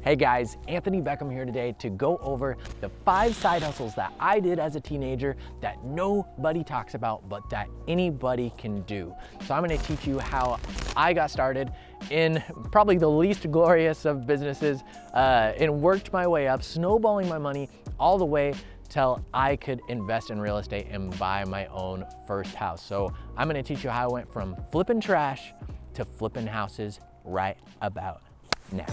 Hey guys, Anthony Beckham here today to go over the 5 side hustles that I did as a teenager that nobody talks about, but that anybody can do. So I'm gonna teach you how I got started in probably the least glorious of businesses and worked my way up, snowballing my money all the way till I could invest in real estate and buy my own first house. So I'm gonna teach you how I went from flipping trash to flipping houses right about now.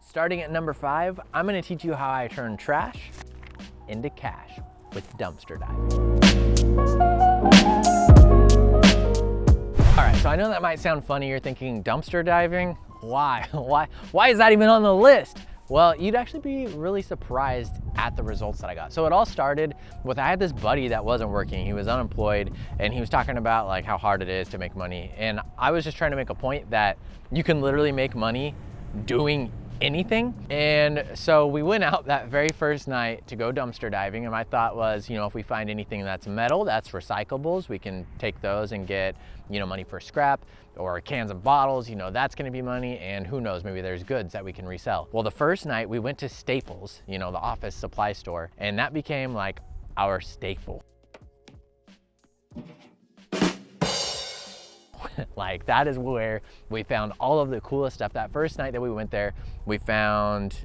Starting at number 5, I'm gonna teach you how I turn trash into cash with dumpster diving. All right, so I know that might sound funny. You're thinking dumpster diving? Why? Why is that even on the list? Well, you'd actually be really surprised at the results that I got. So it all started with, I had this buddy that wasn't working. He was unemployed and he was talking about like how hard it is to make money. And I was just trying to make a point that you can literally make money doing anything. And so we went out that very first night to go dumpster diving, and my thought was, you know, if we find anything that's metal, that's recyclables, we can take those and get, you know, money for scrap, or cans and bottles, you know, that's gonna be money, and who knows, maybe there's goods that we can resell. Well, the first night we went to Staples, you know, the office supply store, and that became like our staple. Like, that is where we found all of the coolest stuff. That first night that we went there, we found,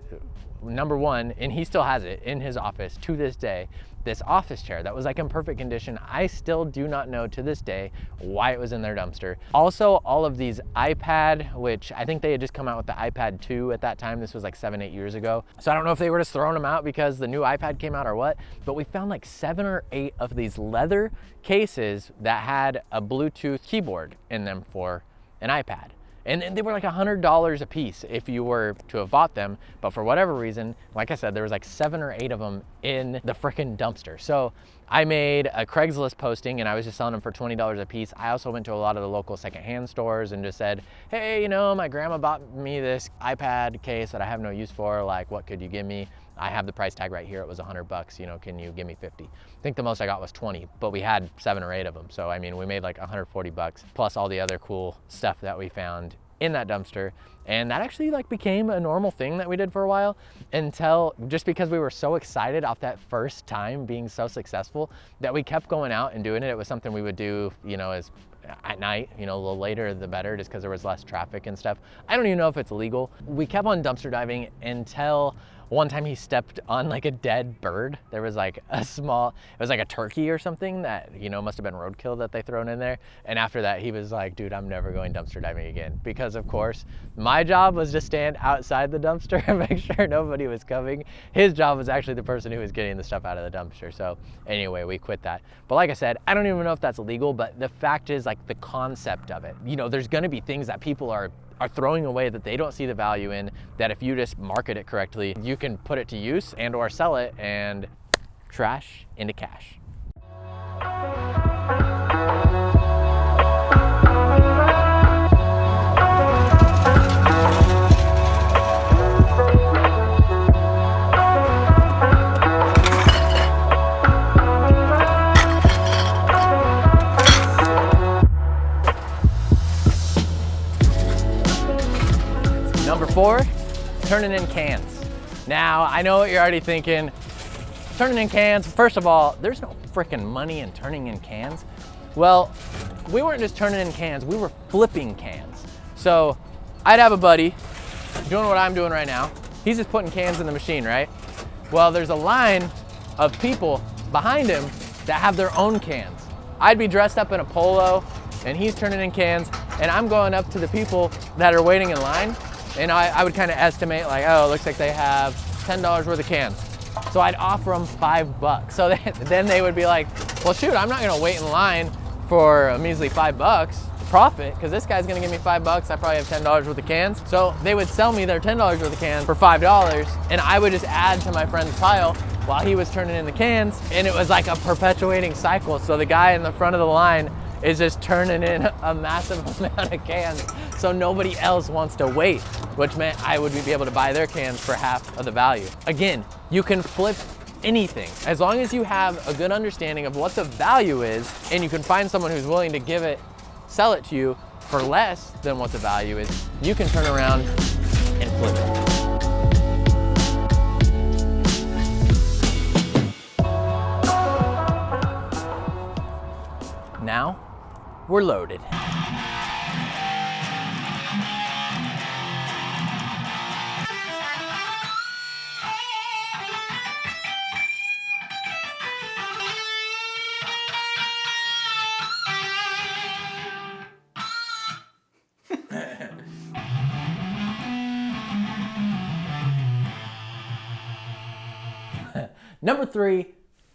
number one, and he still has it in his office to this day, this office chair that was like in perfect condition. I still do not know to this day why it was in their dumpster. Also, all of these iPad, which I think they had just come out with the iPad 2 at that time. This was like 7-8 years ago. So I don't know if they were just throwing them out because the new iPad came out or what, but we found like 7 or 8 of these leather cases that had a Bluetooth keyboard in them for an iPad. And they were like $100 a piece if you were to have bought them. But for whatever reason, like I said, there was like 7 or 8 of them in the frickin' dumpster. So I made a Craigslist posting and I was just selling them for $20 a piece. I also went to a lot of the local secondhand stores and just said, hey, you know, my grandma bought me this iPad case that I have no use for. Like, what could you give me? I have the price tag right here. It was $100, you know, can you give me 50? I think the most I got was 20, but we had 7 or 8 of them. So, I mean, we made like $140 plus all the other cool stuff that we found in that dumpster. And that actually like became a normal thing that we did for a while, until just because we were so excited off that first time being so successful that we kept going out and doing it. It was something we would do, you know, as at night, you know, a little later the better, just because there was less traffic and stuff. I don't even know if it's legal. We kept on dumpster diving until one time he stepped on like a dead bird. There was like a small, it was like a turkey or something that, you know, must have been roadkill that they thrown in there. And after that, he was like, dude, I'm never going dumpster diving again. Because of course, my job was to stand outside the dumpster and make sure nobody was coming. His job was actually the person who was getting the stuff out of the dumpster. So anyway, we quit that. But like I said, I don't even know if that's illegal, but the fact is, like, the concept of it, you know, there's gonna be things that people are throwing away that they don't see the value in, that if you just market it correctly, you can put it to use and or sell it and trash into cash. Number 4, turning in cans. Now, I know what you're already thinking. Turning in cans, first of all, there's no freaking money in turning in cans. Well, we weren't just turning in cans, we were flipping cans. So I'd have a buddy doing what I'm doing right now. He's just putting cans in the machine, right? Well, there's a line of people behind him that have their own cans. I'd be dressed up in a polo and he's turning in cans, and I'm going up to the people that are waiting in line, and I would kind of estimate like, oh, it looks like they have $10 worth of cans. So I'd offer them $5. So then they would be like, well, shoot, I'm not gonna wait in line for a measly $5 profit, because this guy's gonna give me $5. I probably have $10 worth of cans. So they would sell me their $10 worth of cans for $5, and I would just add to my friend's pile while he was turning in the cans, and it was like a perpetuating cycle. So the guy in the front of the line is just turning in a massive amount of cans so nobody else wants to wait, which meant I would be able to buy their cans for half of the value. Again, you can flip anything as long as you have a good understanding of what the value is, and you can find someone who's willing to sell it to you for less than what the value is. You can turn around and flip it. Now we're loaded. Number 3,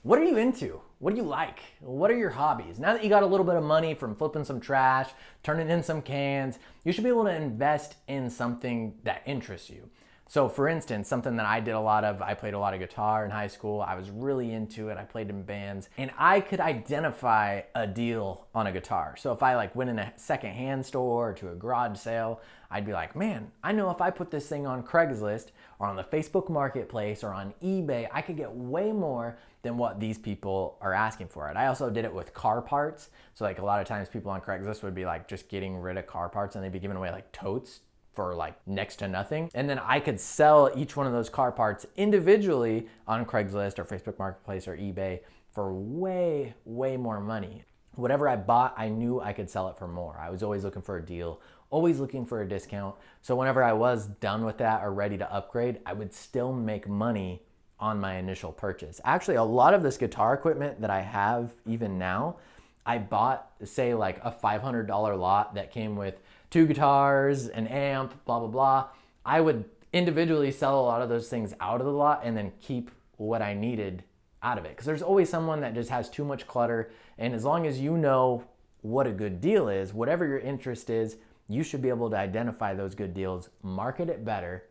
what are you into? What do you like? What are your hobbies? Now that you got a little bit of money from flipping some trash, turning in some cans, you should be able to invest in something that interests you. So for instance, something that I did a lot of, I played a lot of guitar in high school. I was really into it. I played in bands, and I could identify a deal on a guitar. So if I went in a secondhand store or to a garage sale, I'd be like, man, I know if I put this thing on Craigslist or on the Facebook Marketplace or on eBay, I could get way more than what these people are asking for it. I also did it with car parts. So a lot of times people on Craigslist would be just getting rid of car parts, and they'd be giving away totes for next to nothing. And then I could sell each one of those car parts individually on Craigslist or Facebook Marketplace or eBay for way, way more money. Whatever I bought, I knew I could sell it for more. I was always looking for a deal, always looking for a discount. So whenever I was done with that or ready to upgrade, I would still make money on my initial purchase. Actually, a lot of this guitar equipment that I have even now, I bought, say a $500 lot that came with 2 guitars, an amp, blah, blah, blah. I would individually sell a lot of those things out of the lot and then keep what I needed out of it. Because there's always someone that just has too much clutter. And as long as you know what a good deal is, whatever your interest is, you should be able to identify those good deals, market it better,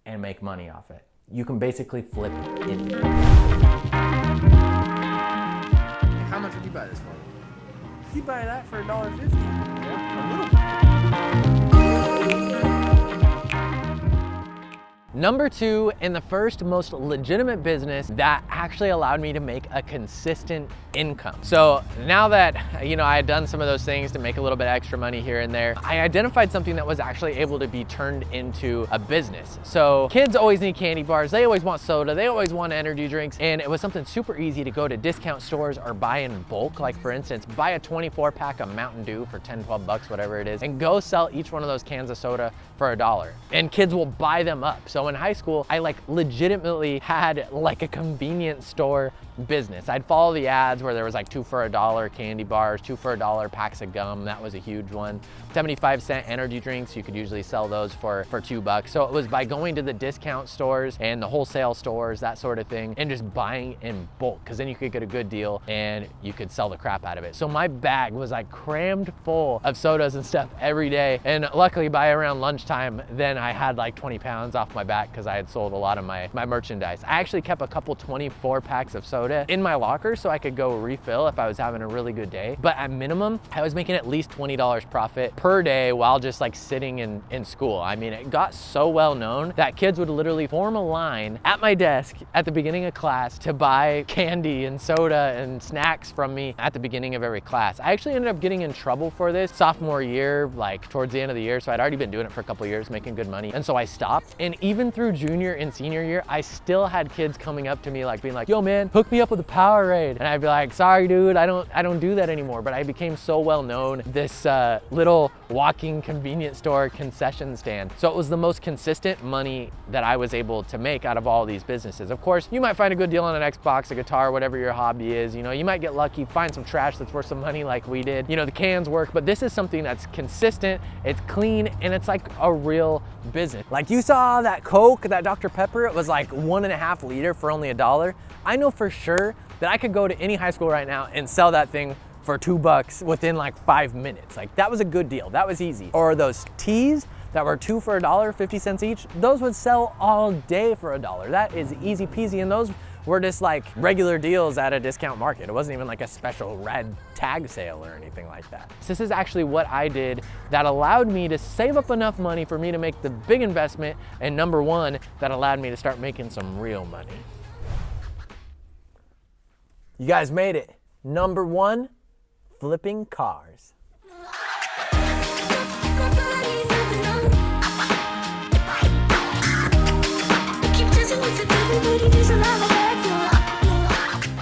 and make money off it. You can basically flip anything. How much would you buy this for? You buy that for $1.50. Yeah, a little. Number 2, and the first most legitimate business that actually allowed me to make a consistent income. So now that, I had done some of those things to make a little bit extra money here and there, I identified something that was actually able to be turned into a business. So kids always need candy bars, they always want soda, they always want energy drinks, and it was something super easy to go to discount stores or buy in bulk. Like for instance, buy a 24 pack of Mountain Dew for 10, 12 bucks, whatever it is, and go sell each one of those cans of soda for $1. And kids will buy them up. So in high school, I legitimately had a convenience store business. I'd follow the ads where there was 2 for $1 candy bars, 2 for $1 packs of gum. That was a huge one. 75-cent energy drinks, you could usually sell those for $2. So it was by going to the discount stores and the wholesale stores, that sort of thing, and just buying in bulk, because then you could get a good deal and you could sell the crap out of it. So my bag was crammed full of sodas and stuff every day. And luckily by around lunchtime, then I had 20 pounds off my back because I had sold a lot of my merchandise. I actually kept a couple 24 packs of soda in my locker so I could go refill if I was having a really good day. But at minimum, I was making at least $20 profit per day while just sitting in school. I mean, it got so well known that kids would literally form a line at my desk at the beginning of class to buy candy and soda and snacks from me at the beginning of every class. I actually ended up getting in trouble for this sophomore year, towards the end of the year. So I'd already been doing it for a couple years, making good money. And so I stopped. And even through junior and senior year, I still had kids coming up to me being like, yo man, hook me up with a Powerade. And I'd be like, sorry dude, I don't do that anymore. But I became so well known, this little walking convenience store concession stand. So it was the most consistent money that I was able to make out of all these businesses. Of course, you might find a good deal on an Xbox, a guitar, whatever your hobby is. You might get lucky, find some trash that's worth some money like we did. The cans work, but this is something that's consistent, it's clean, and it's a real business. You saw that Coke, that Dr. Pepper, it was 1.5 liter for only $1. I know for sure that I could go to any high school right now and sell that thing for $2 within 5 minutes. That was a good deal, that was easy. Or those teas that were 2 for $1, 50 cents each, those would sell all day for $1. That is easy peasy, and those were just like regular deals at a discount market. It wasn't even like a special red tag sale or anything like that. So this is actually what I did that allowed me to save up enough money for me to make the big investment, and number one, that allowed me to start making some real money. You guys made it. Number one, flipping cars.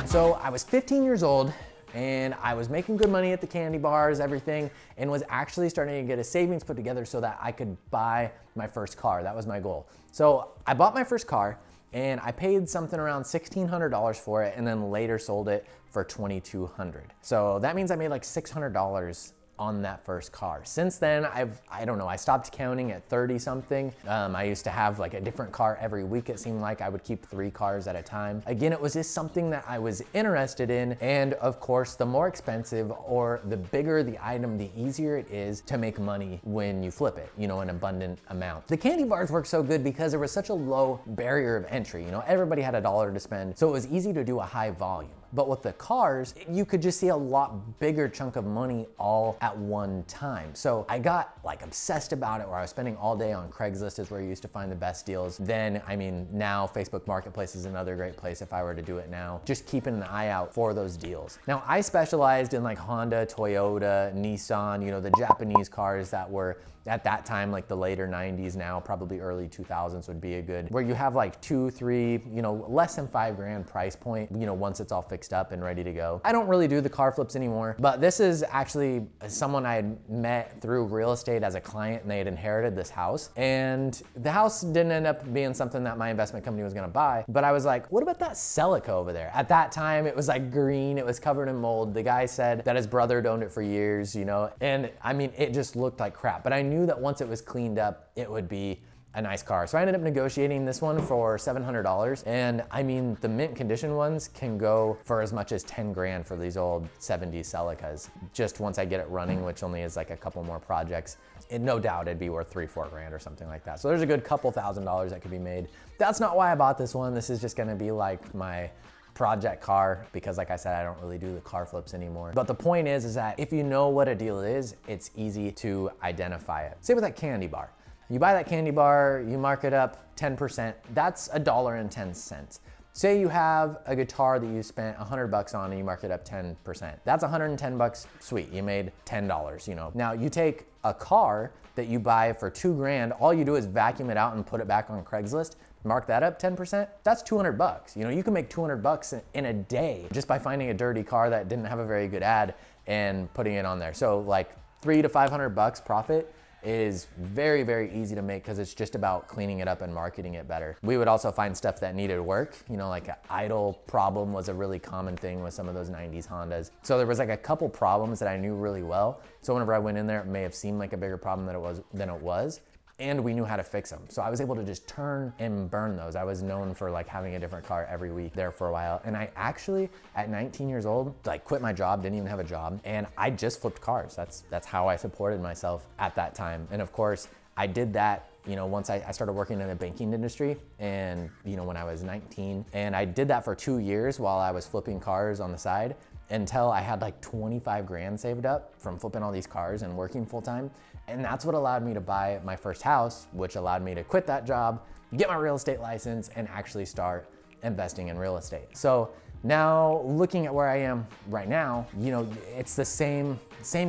So I was 15 years old and I was making good money at the candy bars, everything, and was actually starting to get a savings put together so that I could buy my first car. That was my goal. So I bought my first car and I paid something around $1,600 for it, and then later sold it for $2,200. So that means I made like $600 on that first car. Since then, I don't know, I stopped counting at 30 something. I used to have like a different car every week. It seemed like I would keep 3 cars at a time. Again, it was just something that I was interested in. And of course, the more expensive or the bigger the item, the easier it is to make money when you flip it, you know, an abundant amount. The candy bars worked so good because there was such a low barrier of entry. You know, everybody had $1 to spend. So it was easy to do a high volume. But with the cars, you could just see a lot bigger chunk of money all at one time. So I got like obsessed about it, where I was spending all day on Craigslist is where you used to find the best deals. Then, I mean, now Facebook Marketplace is another great place if I were to do it now. Just keeping an eye out for those deals. Now, I specialized in like Honda, Toyota, Nissan, you know, the Japanese cars that were at that time, like the later 90s, now probably early 2000s would be a good, where you have like 2, 3, you know, less than $5,000 price point, you know, once it's all fixed up and ready to go. I don't really do the car flips anymore, but this is actually someone I had met through real estate as a client, and they had inherited this house. And the house didn't end up being something that my investment company was gonna buy, but I was like, what about that Celica over there? At that time, it was like green, it was covered in mold. The guy said that his brother had owned it for years, you know, and I mean, it just looked like crap, but I knew that once it was cleaned up, it would be a nice car. So I ended up negotiating this one for $700. And I mean, the mint condition ones can go for as much as 10 grand for these old 70s Celicas. Just once I get it running, which only is like a couple more projects, and no doubt it'd be worth 3, 4 grand or something like that. So there's a good couple $1,000s that could be made. That's not why I bought this one. This is just gonna be like my project car, because like I said, I don't really do the car flips anymore. But the point is that if you know what a deal is, it's easy to identify it. Same with that candy bar. You buy that candy bar, you mark it up 10%, that's $1.10. Say you have a guitar that you spent $100 on and you mark it up 10%. That's $110, sweet, you made $10, you know. Now you take a car that you buy for 2 grand, all you do is vacuum it out and put it back on Craigslist, mark that up 10%, that's $200. You know, you can make $200 in a day just by finding a dirty car that didn't have a very good ad and putting it on there. So like $300 to $500 profit is very, very easy to make, because it's just about cleaning it up and marketing it better. We would also find stuff that needed work, you know, like an idle problem was a really common thing with some of those 90s Hondas. So there was like a couple problems that I knew really well. So whenever I went in there, it may have seemed like a bigger problem than it was. And we knew how to fix them. So I was able to just turn and burn those. I was known for like having a different car every week there for a while. And I actually, at 19 years old, like quit my job, didn't even have a job. And I just flipped cars. That's how I supported myself at that time. And of course, I did that, you know, once I started working in the banking industry, and, you know, when I was 19. And I did that for 2 years while I was flipping cars on the side, until I had like 25 grand saved up from flipping all these cars and working full time. And that's what allowed me to buy my first house, which allowed me to quit that job, get my real estate license, and actually start investing in real estate. So now looking at where I am right now, you know, it's the same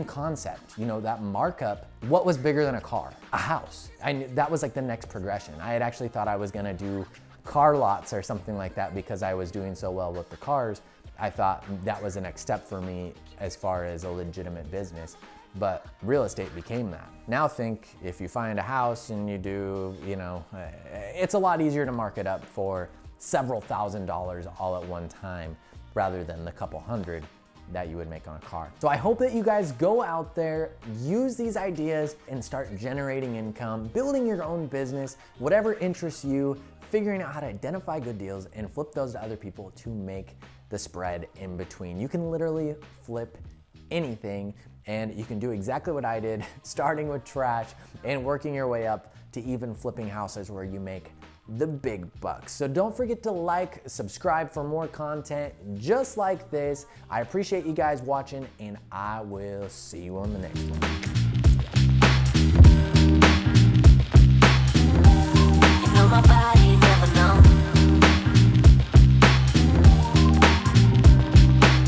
concept, you know, that markup. What was bigger than a car? A house. That was like the next progression. I had actually thought I was gonna do car lots or something like that because I was doing so well with the cars. I thought that was the next step for me as far as a legitimate business. But real estate became that. Now think, if you find a house and you do, you know, it's a lot easier to mark it up for several $1,000s all at one time, rather than the couple hundred that you would make on a car. So I hope that you guys go out there, use these ideas, and start generating income, building your own business, whatever interests you, figuring out how to identify good deals and flip those to other people to make the spread in between. You can literally flip anything, and you can do exactly what I did, starting with trash and working your way up to even flipping houses where you make the big bucks. So don't forget to like, subscribe for more content just like this. I appreciate you guys watching, and I will see you on the next one.